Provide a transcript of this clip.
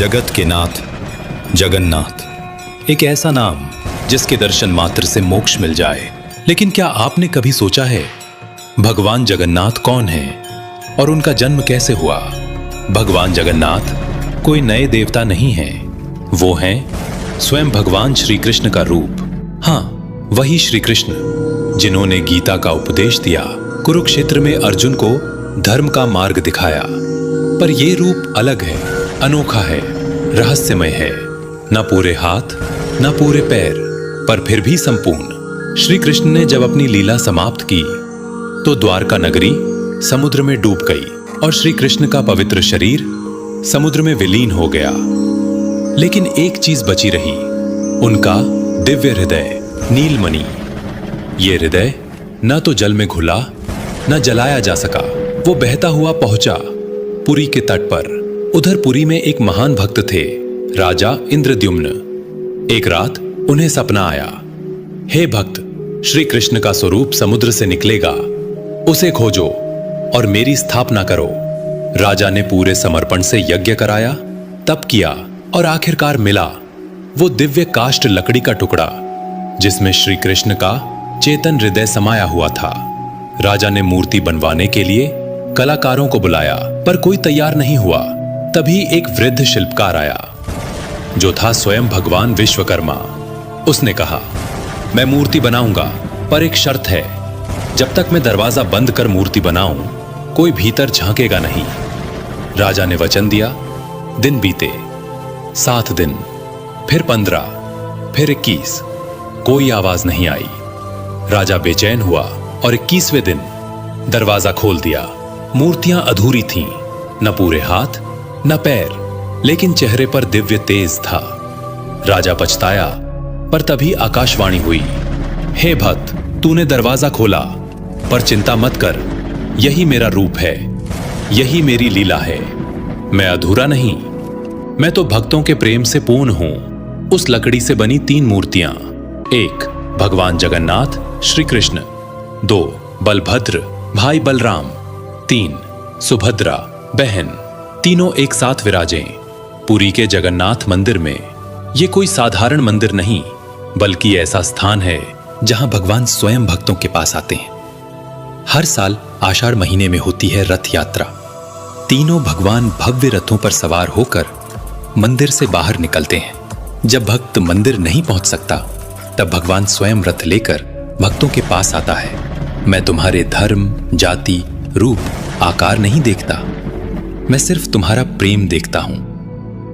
जगत के नाथ जगन्नाथ, एक ऐसा नाम जिसके दर्शन मात्र से मोक्ष मिल जाए। लेकिन क्या आपने कभी सोचा है भगवान जगन्नाथ कौन है और उनका जन्म कैसे हुआ? भगवान जगन्नाथ कोई नए देवता नहीं है, वो हैं स्वयं भगवान श्री कृष्ण का रूप। हाँ, वही श्री कृष्ण जिन्होंने गीता का उपदेश दिया, कुरुक्षेत्र में अर्जुन को धर्म का मार्ग दिखाया। पर ये रूप अलग है, अनोखा है, रहस्यमय है। न पूरे हाथ न पूरे पैर, पर फिर भी संपूर्ण। श्री कृष्ण ने जब अपनी लीला समाप्त की तो द्वारका नगरी समुद्र में डूब गई और श्री कृष्ण का पवित्र शरीर समुद्र में विलीन हो गया। लेकिन एक चीज बची रही, उनका दिव्य हृदय नीलमणि। ये हृदय न तो जल में घुला न जलाया जा सका। वो बहता हुआ पहुंचा पुरी के तट पर। उधर पुरी में एक महान भक्त थे, राजा इंद्रद्युम्न। एक रात उन्हें सपना आया, हे भक्त, श्री कृष्ण का स्वरूप समुद्र से निकलेगा, उसे खोजो और मेरी स्थापना करो। राजा ने पूरे समर्पण से यज्ञ कराया, तप किया और आखिरकार मिला वो दिव्य काष्ठ लकड़ी का टुकड़ा जिसमें श्री कृष्ण का चेतन हृदय समाया हुआ था। राजा ने मूर्ति बनवाने के लिए कलाकारों को बुलाया, पर कोई तैयार नहीं हुआ। तभी एक वृद्ध शिल्पकार आया जो था स्वयं भगवान विश्वकर्मा। उसने कहा, मैं मूर्ति बनाऊंगा, पर एक शर्त है, जब तक मैं दरवाजा बंद कर मूर्ति बनाऊं कोई भीतर झांकेगा नहीं। राजा ने वचन दिया। दिन बीते, 7 दिन, फिर 15, फिर 21, कोई आवाज नहीं आई। राजा बेचैन हुआ और 21वें दिन दरवाजा खोल दिया। मूर्तियां अधूरी थीं, न पूरे हाथ न पैर, लेकिन चेहरे पर दिव्य तेज था। राजा पछताया, पर तभी आकाशवाणी हुई, हे भक्त, तूने दरवाजा खोला, पर चिंता मत कर, यही मेरा रूप है, यही मेरी लीला है। मैं अधूरा नहीं, मैं तो भक्तों के प्रेम से पूर्ण हूं। उस लकड़ी से बनी 3 मूर्तियां, 1 भगवान जगन्नाथ श्री कृष्ण, 2 बलभद्र भाई बलराम, 3 सुभद्रा बहन, तीनों एक साथ विराजें पुरी के जगन्नाथ मंदिर में। ये कोई साधारण मंदिर नहीं, बल्कि ऐसा स्थान है जहां भगवान स्वयं भक्तों के पास आते हैं। हर साल आषाढ़ महीने में होती है रथ यात्रा। तीनों भगवान भव्य रथों पर सवार होकर मंदिर से बाहर निकलते हैं। जब भक्त मंदिर नहीं पहुंच सकता, तब भगवान स्वयं रथ लेकर भक्तों के पास आता है। मैं तुम्हारे धर्म, जाति, रूप, आकार नहीं देखता, मैं सिर्फ तुम्हारा प्रेम देखता हूं।